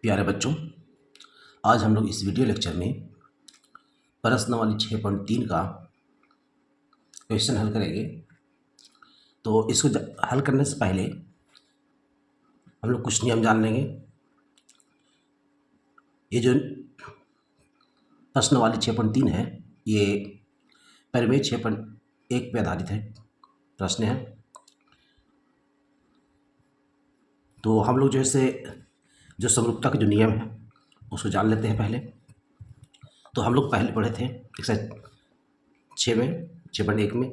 प्यारे बच्चों, आज हम लोग इस वीडियो लेक्चर में प्रश्नावली 6.3 का क्वेश्चन हल करेंगे। तो इसको हल करने से पहले हम लोग कुछ नियम जान लेंगे। ये जो प्रश्नावली 6.3 है, ये परिमेय 6.1 पे आधारित है, प्रश्न है। तो हम लोग जैसे जो समरूपता के जो नियम है उसको जान लेते हैं पहले। तो हम लोग पहले पढ़े थे एक्सरसाइज 6.1 में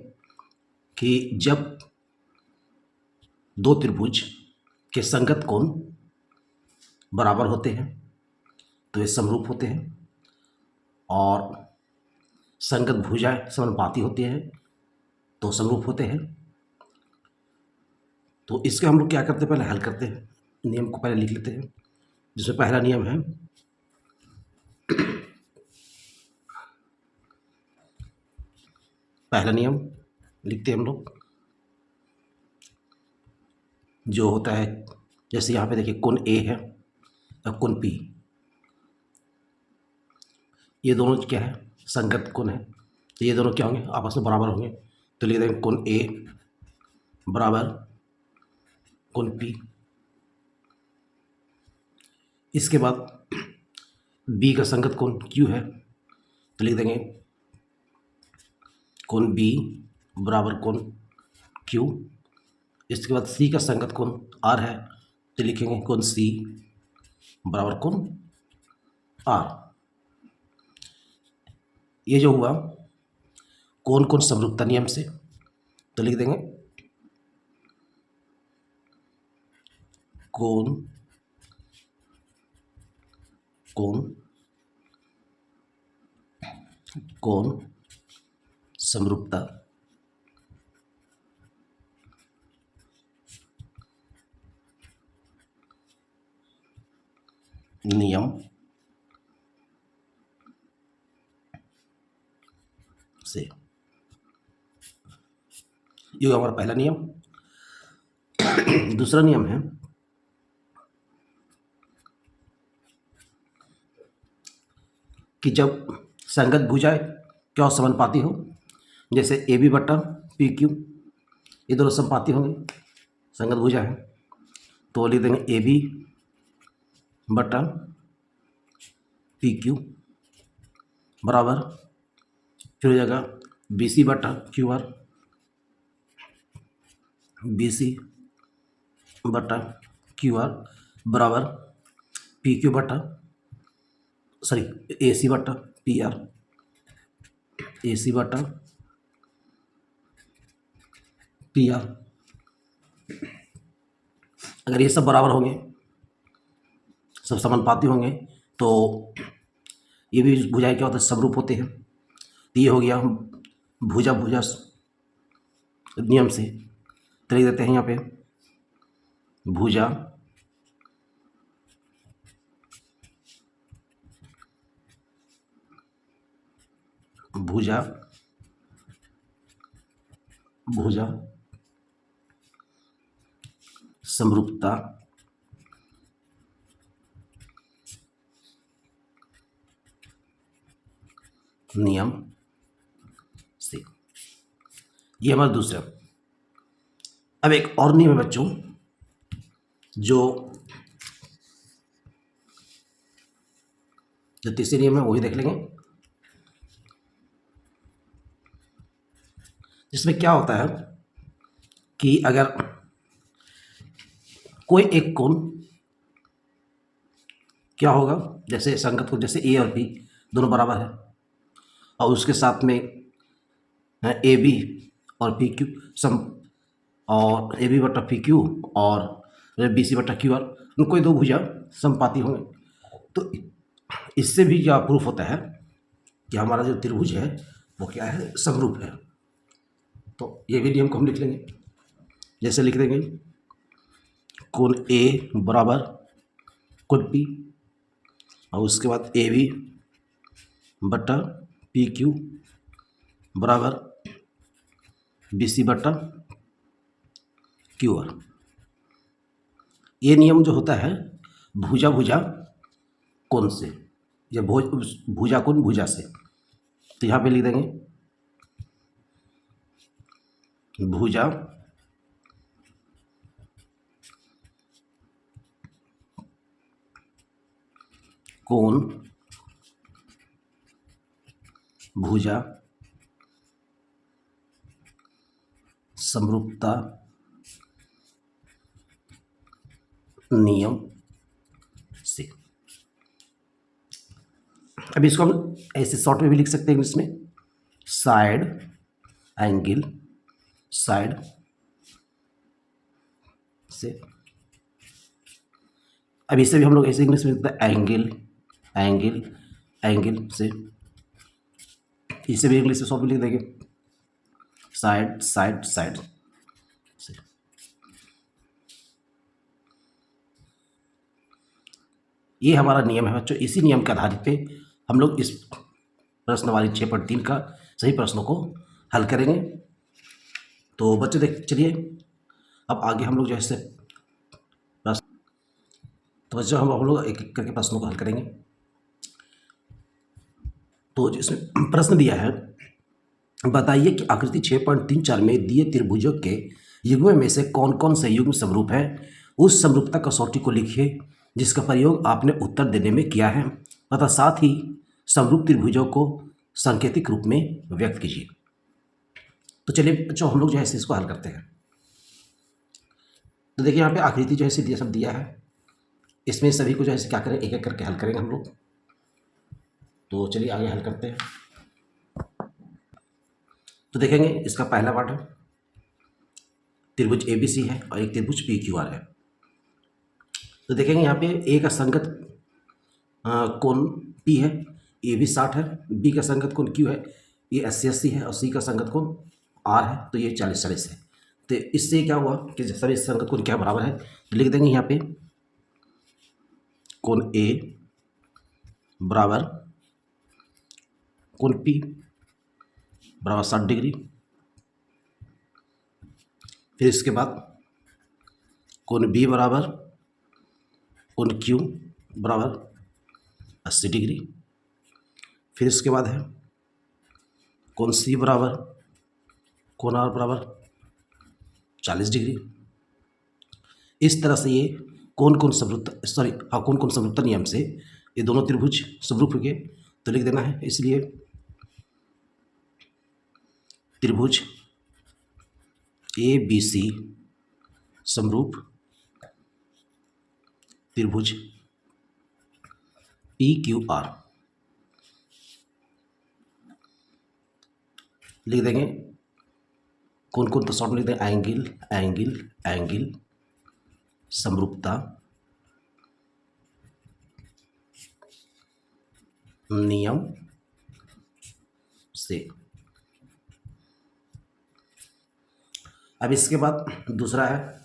कि जब दो त्रिभुज के संगत कोण बराबर होते हैं तो ये समरूप होते हैं, और संगत भुजाएं समानुपाती होती हैं तो समरूप होते हैं। तो इसके हम लोग क्या करते हैं, पहले हल करते हैं। नियम को पहले लिख लेते हैं, जिसमें पहला नियम है पहला नियम लिखते हैं हम लोग, जो होता है जैसे यहाँ पे देखिए कोण ए है और कोण पी, ये दोनों क्या है, संगत कोण है। तो ये दोनों क्या होंगे, आपस में बराबर होंगे। तो लिख देंगे कोण ए बराबर कोण पी। इसके बाद बी का संगत कोण क्यू है, तो लिख देंगे कोण बी बराबर कोण क्यू। इसके बाद सी का संगत कोण आर है, तो लिखेंगे कोण सी बराबर कोण आर। ये जो हुआ कोण कोण समरूपता नियम से, तो लिख देंगे कोण कोण कोण समरूपता नियम से। ये हमारा पहला नियम। दूसरा नियम है कि जब संगत भुजाएं क्या समानुपाती हो, जैसे ए बी बट्टा पी क्यू, ये दोनों समानुपाती होंगे, संगत भुजा है। तो लिख देंगे ए बी बट्टा पी क्यू बराबर, फिर हो जाएगा बी सी बट्टा क्यू आर, बी सी बट्टा क्यू आर बराबर पी क्यू बट्टा ए सी बट्टा पी आर, ए सी बट्टा पी आर। अगर ये सब बराबर होंगे, सब समानुपाती होंगे, तो ये भी भुजाएं क्या होता है, समरूप होते हैं। तो ये हो गया भुजा भुजा नियम से। तो लिख देते हैं यहाँ पे भुजा भुजा भुजा समरूपता नियम से। ये हमारा दूसरा। अब एक और नियम है बच्चों, जो तीसरे नियम है वही देख लेंगे, जिसमें क्या होता है कि अगर कोई एक कोण क्या होगा, जैसे संगत कोण जैसे ए और बी दोनों बराबर है, और उसके साथ में ए बी और पी क्यू सम, और ए बी बट्टा पी क्यू और बी सी बट्टा क्यू आर, उनको ही दो भुजा समपाती होंगे। तो इससे भी क्या प्रूफ होता है कि हमारा जो त्रिभुज है वो क्या है, समरूप है। तो ये भी नियम को हम लिख लेंगे, जैसे लिख देंगे कोण ए बराबर कोण पी, और उसके बाद ए बी बट्टा पी क्यू बराबर बी सी बट्टा क्यू आर। ये नियम जो होता है भुजा भुजा कोण से, या भुजा कोण भुजा से। तो यहाँ पे लिख देंगे भुजा कोण भुजा समरूपता नियम से। अब इसको हम ऐसे शॉर्ट में भी लिख सकते हैं इंग्लिश में, साइड एंगल साइड से। अब इसे भी हम लोग ऐसे इंग्लिश में लिखते हैं एंगल एंगल एंगल से। इसे भी इंग्लिश में शॉर्ट में लिख देंगे साइड साइड साइड से। ये हमारा नियम है बच्चों। इसी नियम के आधार पे हम लोग इस प्रश्न वाली 6.3 का सही प्रश्नों को हल करेंगे। तो बच्चों देख चलिए अब आगे हम लोग जैसे प्रश्न, तो बच्चों हम लोग एक एक करके प्रश्नों को हल करेंगे। तो जिसमें प्रश्न दिया है, बताइए कि आकृति 6.34 में दिए त्रिभुजों के युग्म में से कौन कौन से युग्म समरूप है। उस समरूपता कसौटी को लिखिए जिसका प्रयोग आपने उत्तर देने में किया है तथा साथ ही समरूप त्रिभुजों को सांकेतिक रूप में व्यक्त कीजिए। तो चलिए बच्चों हम लोग जो है इसको हल करते हैं। तो देखिए यहाँ पे आकृति जो है सब दिया है, इसमें सभी को जो है क्या करें, एक एक करके हल करेंगे हम लोग। तो चलिए आगे हल करते हैं। तो देखेंगे इसका पहला पार्ट है त्रिभुज ABC है और एक त्रिभुज PQR है। तो देखेंगे यहाँ पे ए का संगत कोण P है, AB 60 है, B का संगत कोण Q है, ये 80 है और C का संगत कोण R है, तो ये 40 है। तो इससे क्या हुआ कि सभी संगत कोण क्या बराबर है, तो लिख देंगे यहाँ पे कोण A बराबर कोण P बराबर 60 डिग्री। फिर इसके बाद कोण B बराबर कोण Q बराबर 80 डिग्री। फिर इसके बाद है कोण C बराबर कोण R बराबर 40 डिग्री। इस तरह से ये कौन कौन समरूपता नियम से ये दोनों त्रिभुज समरूप हो गए, तो लिख देना है। इसलिए त्रिभुज ABC समरूप त्रिभुज PQR लिख देंगे कौन कौन, तो शॉर्ट में लिख देंगे एंगल एंगल एंगल समरूपता नियम से। अब इसके बाद दूसरा है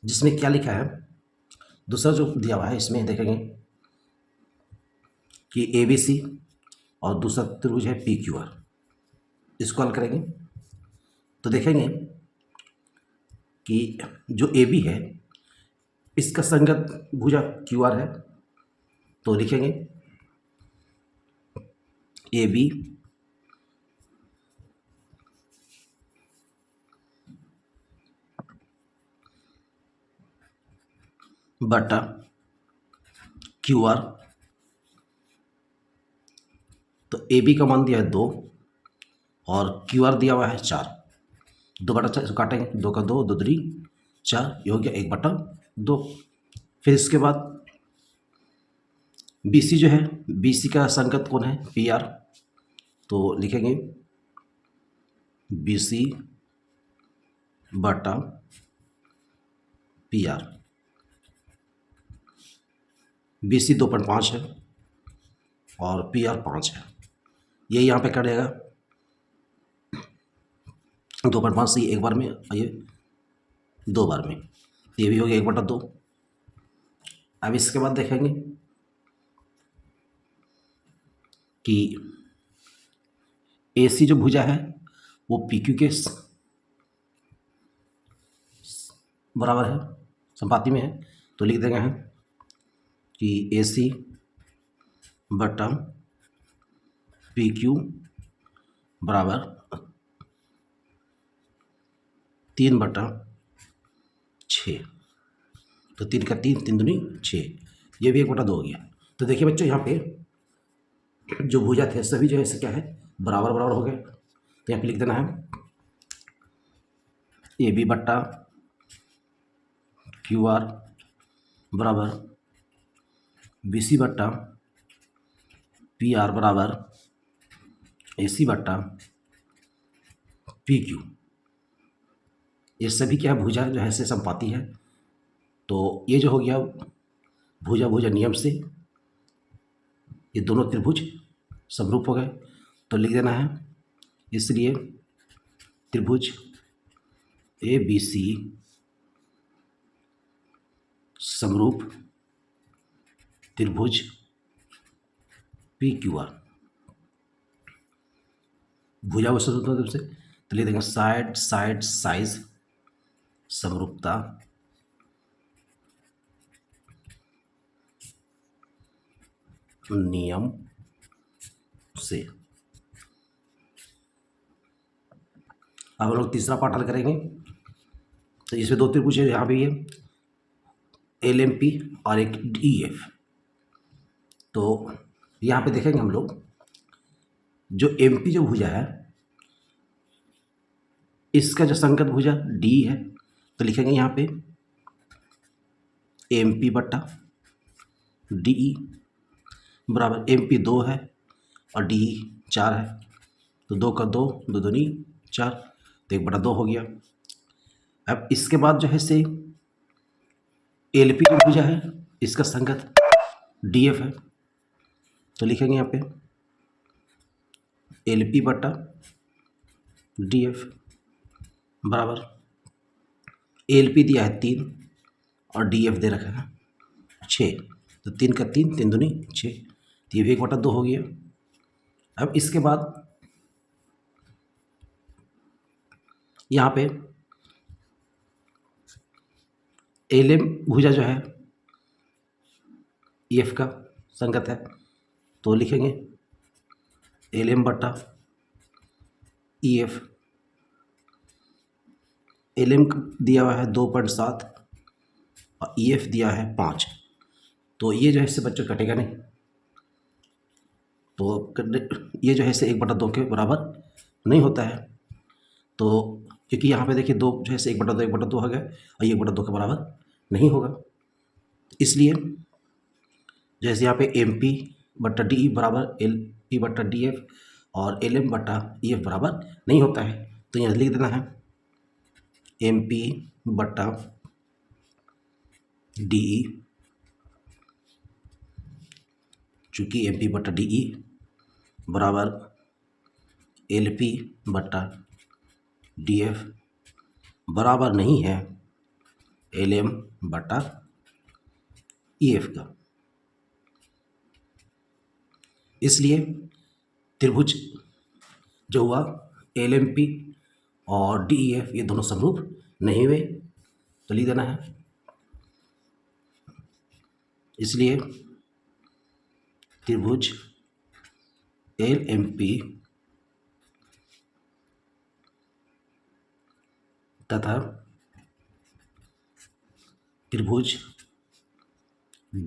जिसमें क्या लिखा है, दूसरा जो दिया हुआ है इसमें देखेंगे कि ABC और दूसरा त्रिभुज है PQR, इसको हल करेंगे। तो देखेंगे कि जो AB है इसका संगत भुजा QR है, तो लिखेंगे AB बटा QR। तो AB का मान दिया है 2 और QR दिया हुआ है 4, 2/4 इसको काटेंगे, 2 का 2, 2 दूनी 4, ये हो गया 1/2। फिर इसके बाद BC जो है, BC का संगत कौन है PR, तो लिखेंगे BC बटा PR। BC 2.5 है और PR 5 है, ये यहाँ पे कटेगा 2.5 से एक बार में और ये 2 बार में, ये भी हो गया 1/2। अब इसके बाद देखेंगे कि AC जो भुजा है वो PQ के बराबर है, संपाती में है, तो लिख देंगे हम कि AC बटा PQ बराबर 3/6। तो 3 का 3, 3 दूनी 6, ये भी 1/2 हो गया। तो देखिए बच्चों, यहाँ पे जो भुजा थे सभी जो है इससे क्या है, बराबर बराबर हो गए। तो यहाँ पे लिख देना है AB बट्टा QR बराबर BC बट्टा PR बराबर AC बट्टा PQ। ये सभी क्या है, भुजा जो है से संपाती है। तो ये जो हो गया भुजा भुजा नियम से ये दोनों त्रिभुज समरूप हो गए। तो लिख देना है, इसलिए त्रिभुज ABC समरूप त्रिभुज PQR। भुजा वस्तु रूप से तो लिख देंगे साइड साइड साइज समरूपता नियम से। अब हम लोग तीसरा पार्ट हल करेंगे। तो इसमें दो त्रिभुज है, यहाँ भी है LMP और एक DEF। तो यहाँ पे देखेंगे हम लोग जो MP जो भुजा है इसका जो संगत भुजा D है, तो लिखेंगे यहाँ पे MP बट्टा DE बराबर MP 2 है और DE 4 है। तो 2 का 2, 2 दूनी 4, तो 1/2 हो गया। अब इसके बाद जो है से LP जो भुजा है इसका संगत DF है। तो लिखेंगे यहाँ पे LP बट्टा DF बराबर LP दिया है 3 और DF दे रखा है 6। तो 3 का 3, 3 दूनी 6, तो ये भी 1/2 हो गया। अब इसके बाद यहाँ पे LM भुजा जो है EF का संगत है। तो लिखेंगे LM बट्टा EF। LM दिया हुआ है 2.7 और EF दिया है 5। तो ये जो है इससे बच्चों कटेगा नहीं। तो ये जो है इसे 1/2 के बराबर नहीं होता है। तो क्योंकि यहाँ पे देखिए 2 जो है इसे 1/2 1/2 हो गया और ये 1/2 के बराबर नहीं होगा। इसलिए जैसे यहाँ पे MP बट्टा DE बराबर LP बट्टा DF और LM बट्टा EF बराबर नहीं होता है। तो यहाँ लिख देना है MP बट्टा DE, चूँकि MP बट्टा DE बराबर LP बट्टा DF बराबर नहीं है LM बट्टा EF का। इसलिए त्रिभुज जो हुआ LMP और DEF ये दोनों समरूप नहीं हुए। तो लिख देना है, इसलिए त्रिभुज LMP तथा त्रिभुज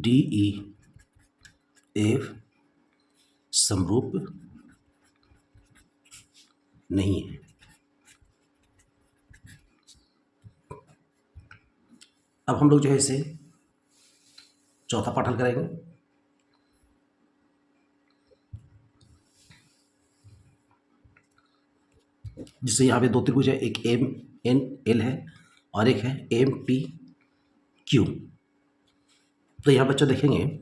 DEF समरूप नहीं है। अब हम लोग जो है इसे चौथा पाठ हल करेंगे। जिससे यहाँ पे दो त्रिभुज है, एक MNL है और एक है MPQ। तो यहाँ बच्चों देखेंगे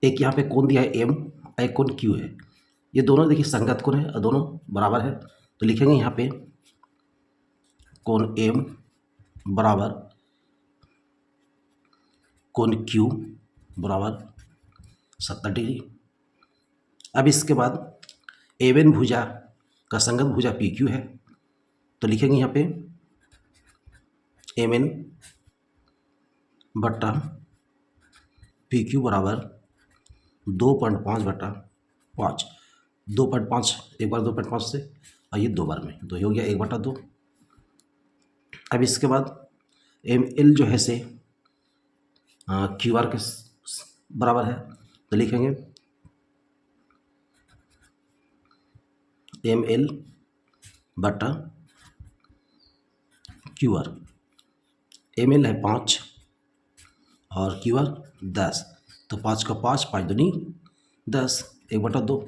एक यहाँ पे कोण दिया है M, एक कोण Q है। ये दोनों देखिए संगत कोण है और दोनों बराबर है। तो लिखेंगे यहाँ पे कोण M बराबर कोण Q बराबर 70 डिग्री। अब इसके बाद AN भुजा का संगत भुजा PQ है। तो लिखेंगे यहाँ पे एम एन बट्टा पी क्यू बराबर 2.5/5। 2.5 एक बार 2.5 से, और ये 2 बार में, तो ये हो गया 1/2। अब इसके बाद एम एल जो है से क्यू आर के बराबर है, तो लिखेंगे एम एल बटा क्यू आर। एम एल है 5 और क्यू आर 10, तो 5 का 5, 5 दूनी 10, 1/2।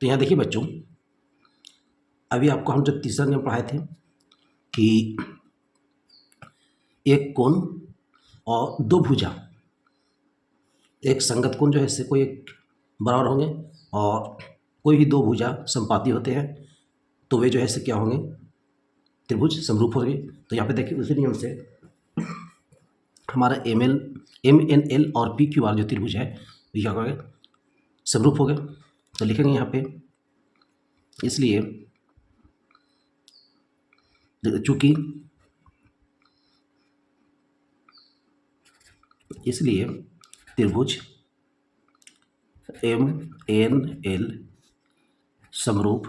तो यहाँ देखिए बच्चों, अभी आपको हम जब तीसरा नियम पढ़ाए थे कि एक कोण और दो भुजा, एक संगत कोण जो है इससे कोई एक बराबर होंगे, और कोई भी दो भुजा समपाती होते हैं तो वे जो है इससे क्या होंगे, त्रिभुज समरूप होंगे। तो यहाँ पे देखिए उसी नियम से हमारा एम एन एल और पी क्यू आर जो त्रिभुज है ये क्या हो गए, समरूप हो गए। तो लिखेंगे यहाँ पे, इसलिए चूंकि इसलिए त्रिभुज एम एन एल समरूप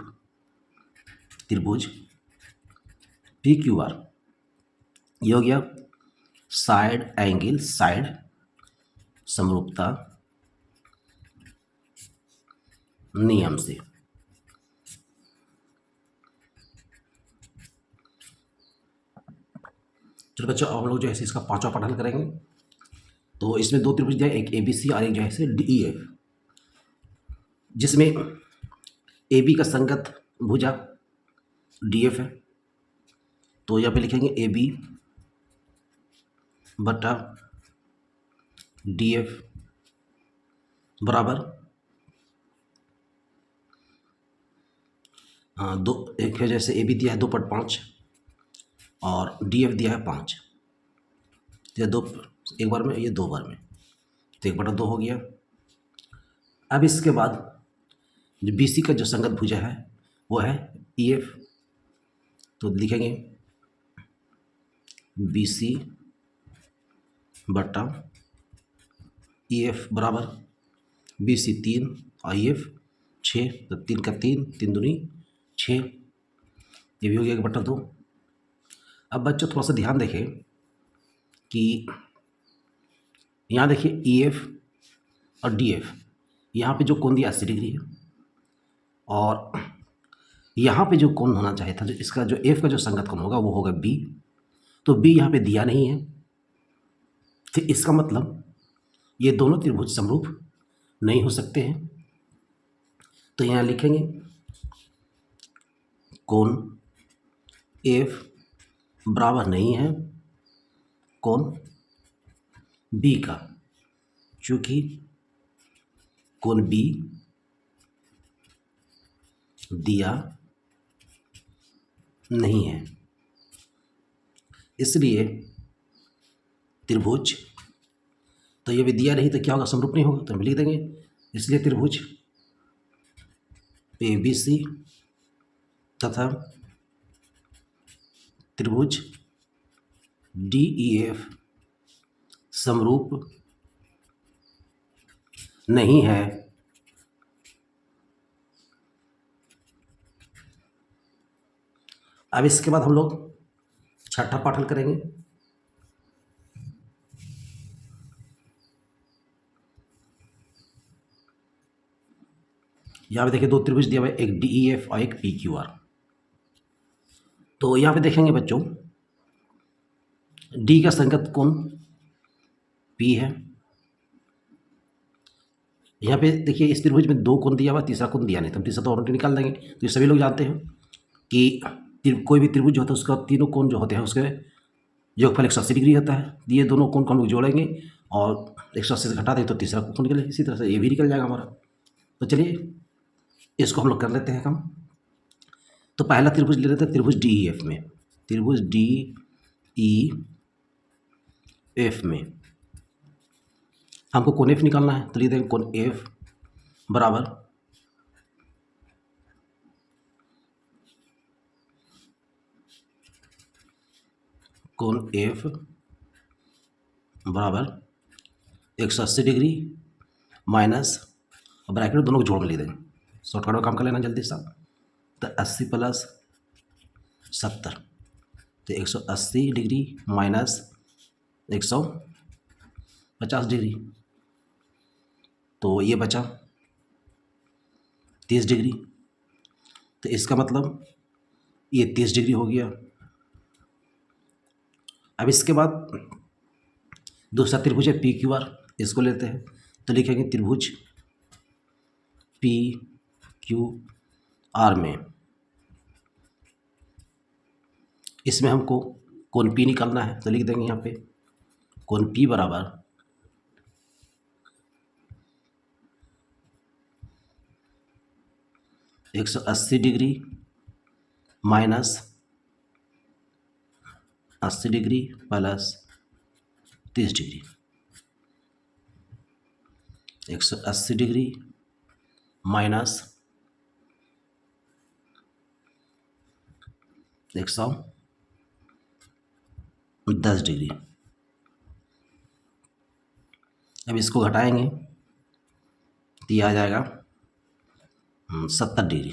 त्रिभुज पी क्यू आर, ये हो गया साइड एंगल साइड समरूपता नियम से। चलो बच्चों, अब हम लोग जो है इसका 5वां पाठ हल करेंगे। तो इसमें दो त्रिभुज दिया, एक ए बी सी और एक जो है डी ई एफ, जिसमें ए बी का संगत भुजा डी एफ है। तो यहाँ पे लिखेंगे ए बी बटा डी एफ बराबर दो, एक है जैसे ए बी दिया है 2.5 और डी एफ दिया है 5, ये दो एक बार में, ये 2 बार में, तो 1/2 हो गया। अब इसके बाद जो बी सी का जो संगत भुजा है वो है ई एफ, तो लिखेंगे बी सी बटा ई एफ बराबर बी सी 3 और ई एफ 6, तो 3 का 3, 3 दूनी 6, ये भी हो गया 1/2। अब बच्चों थोड़ा सा ध्यान देखें कि यहाँ देखिए ई एफ और डी एफ, यहाँ पे जो कोण दिया 80 डिग्री है, और यहाँ पे जो कोण होना चाहिए था, जो इसका जो एफ का जो संगत कोण होगा वो होगा बी, तो बी यहाँ पे दिया नहीं है, तो इसका मतलब ये दोनों त्रिभुज समरूप नहीं हो सकते हैं। तो यहाँ लिखेंगे कोण एफ बराबर नहीं है कोण बी का, चूंकि कोण बी दिया नहीं है, इसलिए त्रिभुज, तो ये भी दिया नहीं तो क्या होगा, समरूप नहीं होगा, तो हम लिख देंगे इसलिए त्रिभुज ए बी सी तथा त्रिभुज डी ई एफ समरूप नहीं है। अब इसके बाद हम लोग 6ठा पाठ हल करेंगे। यहाँ पे देखिए दो त्रिभुज दिया हुआ है, एक डी ई एफ और एक पी क्यू आर। तो यहाँ पे देखेंगे बच्चों, डी का संगत कोण पी है। यहाँ पे देखिए इस त्रिभुज में 2 कोण दिया हुआ, तीसरा कोण दिया नहीं, तो हम तीसरा तो ऑलरेडी निकाल देंगे। तो ये सभी लोग जानते हैं कि कोई भी त्रिभुज जो होता है उसका तीनों कोण जो होते हैं उसके योगफल 180 डिग्री होता है। ये दोनों कोण को हम लोग जोड़ेंगे और 180 से घटा दें तो तीसरा कोण निकले, इसी तरह से ये भी निकल जाएगा हमारा। तो चलिए इसको हम लोग कर लेते हैं काम। तो पहला त्रिभुज ले लेते हैं त्रिभुज डी ई एफ में। त्रिभुज डी ई एफ में हमको कोण एफ निकालना है, तो लिख देंगे कोण एफ बराबर कोण एफ बराबर 180 डिग्री माइनस, ब्रैकेट दोनों को जोड़ में ले देंगे, शॉर्टकट में काम कर लेना जल्दी सा। तो 80 प्लस 70, तो 180 डिग्री माइनस 150 डिग्री, तो ये बचा 30 डिग्री। तो इसका मतलब ये 30 डिग्री हो गया। अब इसके बाद दूसरा त्रिभुज है पी क्यू आर, इसको लेते हैं। तो लिखेंगे त्रिभुज पी क्यू आर में, इसमें हमको कोण पी निकालना है। तो लिख देंगे यहाँ पे कोण पी बराबर 180 degree minus 80 degree plus 30 degree, 180 degree minus 110 degree. अब इसको घटाएंगे तो ये आ जाएगा 70 डिग्री।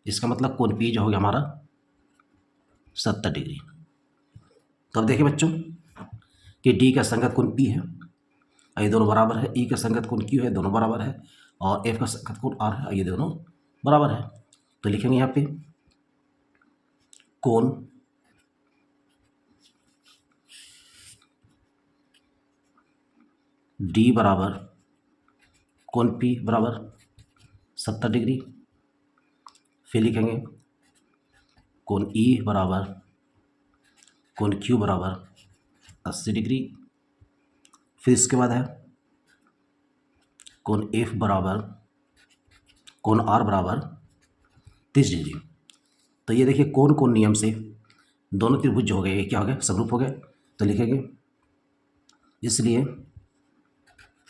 इसका मतलब कोण पी जो हो गया हमारा 70 डिग्री। तो अब देखिए बच्चों कि डी का संगत कोण पी है और ये दोनों बराबर है, ई का संगत कोण क्यू है, दोनों बराबर है, और एफ का संगत कोण आर है, ये दोनों बराबर है। तो लिखेंगे यहाँ पे कोण डी बराबर कोण पी बराबर 70 डिग्री। फिर लिखेंगे कोण ई बराबर कोण क्यू बराबर 80 डिग्री। फिर इसके बाद है कोण एफ बराबर कोण आर बराबर 30 डिग्री। तो ये देखिए कोण कोण नियम से दोनों त्रिभुज जो हो गए, ये क्या हो गए, समरूप हो गए। तो लिखेंगे इसलिए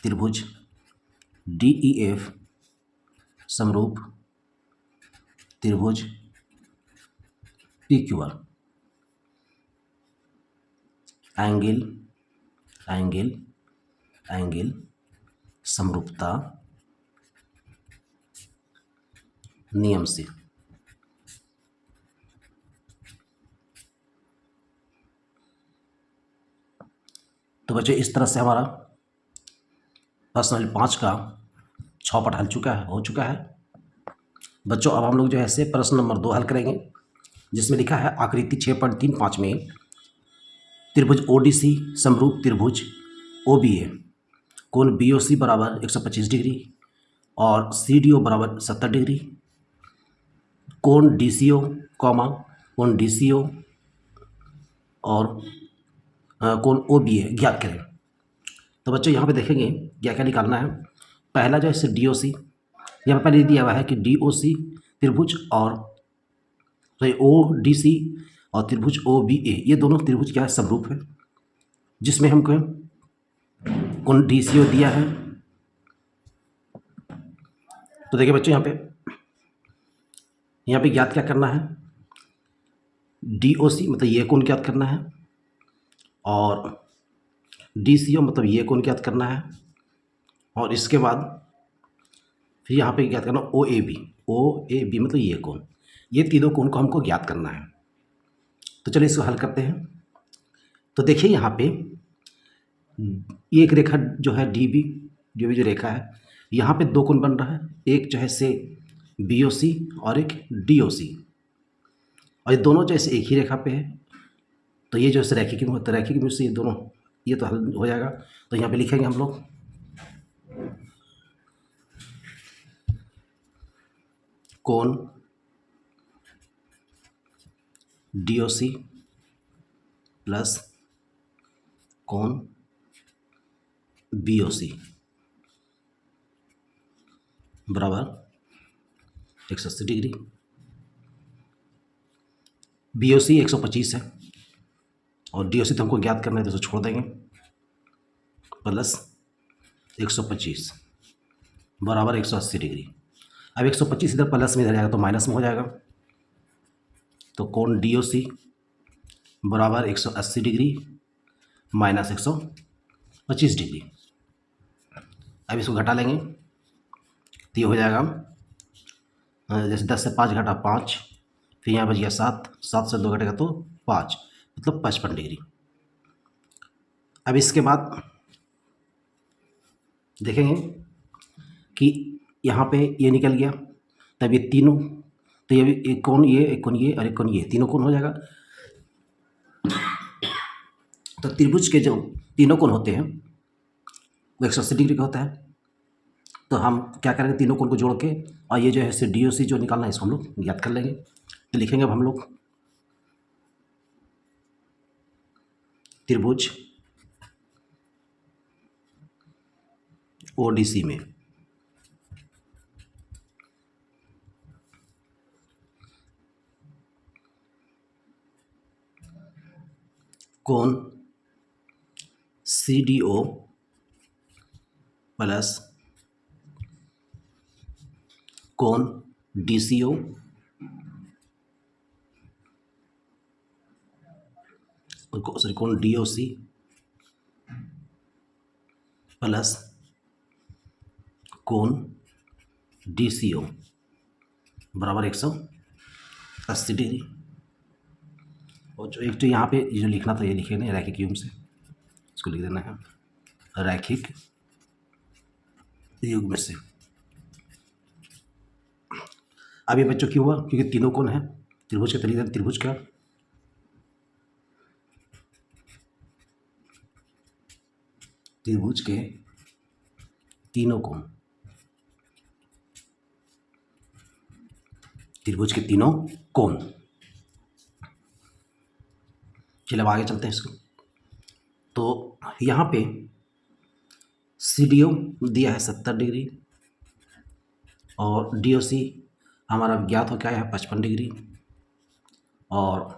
त्रिभुज डी ई एफ समरूप त्रिभुज P Q R. Angle angle angle समरूपता नियम से। तो बच्चों इस तरह से हमारा प्रश्न 5 का 6 पाठ हो चुका है बच्चों। अब हम लोग जो है से प्रश्न नंबर 2 हल करेंगे, जिसमें लिखा है आकृति 6.35 में त्रिभुज ओडीसी समरूप त्रिभुज ओबीए कोण बीओसी बराबर 125 डिग्री और सीडीओ बराबर 70 डिग्री, कोण डीसीओ कोण डीसीओ और कोण ओबीए ज्ञात करें। तो बच्चों यहाँ पे देखेंगे क्या क्या निकालना है। पहला जो है डी ओ सी, यहाँ पर पहले दिया हुआ है कि डी ओ सी त्रिभुज और ओ डी सी और त्रिभुज ओ बी ए, ये दोनों त्रिभुज क्या है, समरूप है, जिसमें हमको कोण डी सी ओ दिया है। तो देखिए बच्चों यहाँ पे ज्ञात क्या करना है, डी ओ सी मतलब ये कोण ज्ञात करना है और डी सी ओ मतलब ये कोण ज्ञात करना है, और इसके बाद फिर यहाँ पे ज्ञात करना ओ ए बी मतलब ये कोण, ये तीनों कोण को हमको ज्ञात करना है। तो चलिए इसको हल करते हैं। तो देखिए यहाँ पे ये एक रेखा जो है डी बी जो रेखा है, यहाँ पे दो कोण बन रहा है, एक जो है से बी ओ सी और एक डी ओ सी, और ये दोनों जैसे एक ही रेखा पे है। तो ये जो है रैखिक में से ये दोनों ये तो हल हो जाएगा। तो यहाँ पे लिखेंगे हम लोग कोण डी ओ सी प्लस कोण बी ओ सी बराबर 180 डिग्री। बी ओ सी 125 है और डी ओ सी तो हमको ज्ञात करना है, तो छोड़ देंगे, प्लस 125 बराबर 180 डिग्री। अब 125 इधर प्लस में इधर जाएगा तो माइनस में हो जाएगा। तो कोण डी ओ सी बराबर 180 डिग्री माइनस 125 डिग्री। अब इसको घटा लेंगे तो ये हो जाएगा जैसे 10 से 5 घटा 5, फिर यहाँ बच गया 7, 7 से 2 घटेगा तो 5, मतलब 55 डिग्री। अब इसके बाद देखेंगे कि यहाँ पे ये निकल गया, तब ये तीनों, तो ये भी एक कोण ये, एक कोण ये और एक कोण ये, तीनों कोण हो जाएगा। तो त्रिभुज के जो तीनों कोण होते हैं वो 180 डिग्री का होता है। तो हम क्या करेंगे, तीनों कोण को जोड़ के, और ये जो है DOC जो निकालना है इसको हम लोग ज्ञात कर लेंगे। तो लिखेंगे अब हम लोग त्रिभुज ODC में कोण CDO प्लस कोण DCO सॉरी कोण DOC प्लस कोण DCO बराबर 180 डिग्री। और जो एक तो यहाँ पे जो लिखना था ये लिखे नहीं, रैखिक युग्म से इसको लिख देना है, रैखिक युग्म से। अब ये बच्चों क्यों हुआ, क्योंकि तीनों कोण है त्रिभुज के तरीके, त्रिभुज का त्रिभुज के तीनों कोण, त्रिभुज के तीनों कोण। चलिए अब आगे चलते हैं इसको। तो यहाँ पे CDO दिया है 70 डिग्री और DOC हमारा ज्ञात हो क्या है 55 डिग्री, और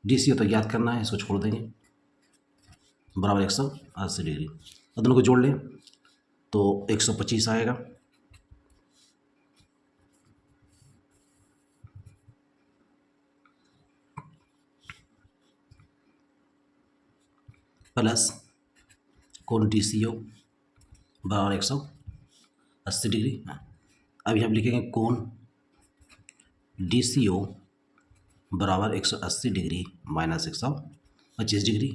DCO तो ज्ञात करना है, इसको छोड़ देंगे, बराबर 180 डिग्री। और दोनों को जोड़ लें तो 125 आएगा, प्लस कोण DCO बराबर 180 डिग्री। अभी हम लिखेंगे कोण DCO बराबर 180 डिग्री माइनस 125 डिग्री।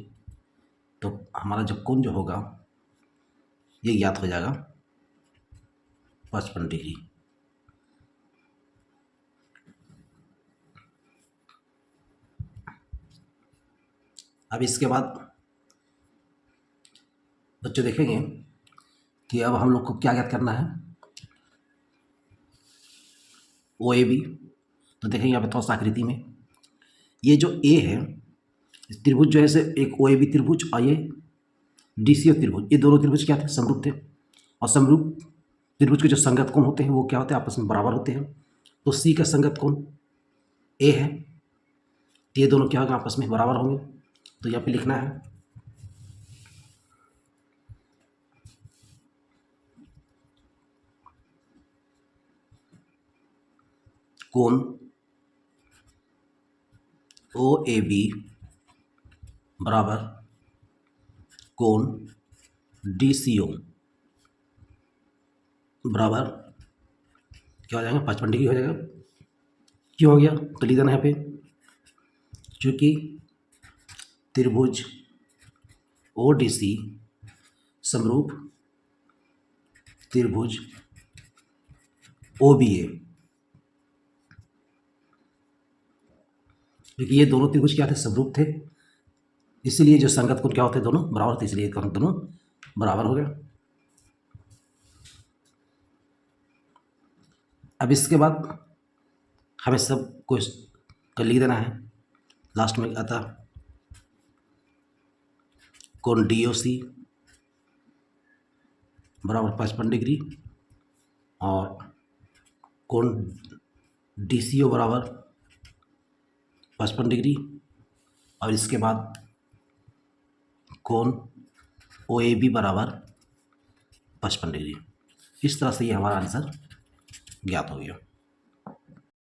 तो हमारा जो कोण जो होगा ये ज्ञात हो जाएगा 55 डिग्री। अब इसके बाद बच्चों देखेंगे कि अब हम लोग को क्या ज्ञात करना है, OAB। तो देखेंगे यहाँ पे थोड़ा सा आकृति में ये जो A है त्रिभुज जो है से एक OAB त्रिभुज और ये DCO त्रिभुज, ये दोनों त्रिभुज क्या थे, समरूप थे। और समरूप त्रिभुज के जो संगत कोण होते हैं वो क्या होते हैं, आपस में बराबर होते हैं। तो C का संगत कोण A है, तो ये दोनों क्या होगा, आपस में बराबर होंगे। तो यहाँ पे लिखना है कोण OAB बराबर कोण DCO बराबर क्या हो जाएगा, 55 डिग्री हो जाएगा। क्यों हो गया, तो लिख देना यहाँ पे, क्योंकि त्रिभुज ODC समरूप त्रिभुज OBA, क्योंकि ये दोनों त्रिभुज क्या थे, समरूप थे, इसीलिए जो संगत कोण क्या होते दोनों बराबर थे, इसलिए दोनों बराबर हो गया। अब इसके बाद हमें सब कुछ कर लिख देना है। लास्ट में आता कोण DOC बराबर 55 डिग्री और कोण DCO बराबर 55 डिग्री, और इसके बाद कोण OAB बराबर 55 डिग्री। इस तरह से ये हमारा आंसर ज्ञात हो गया।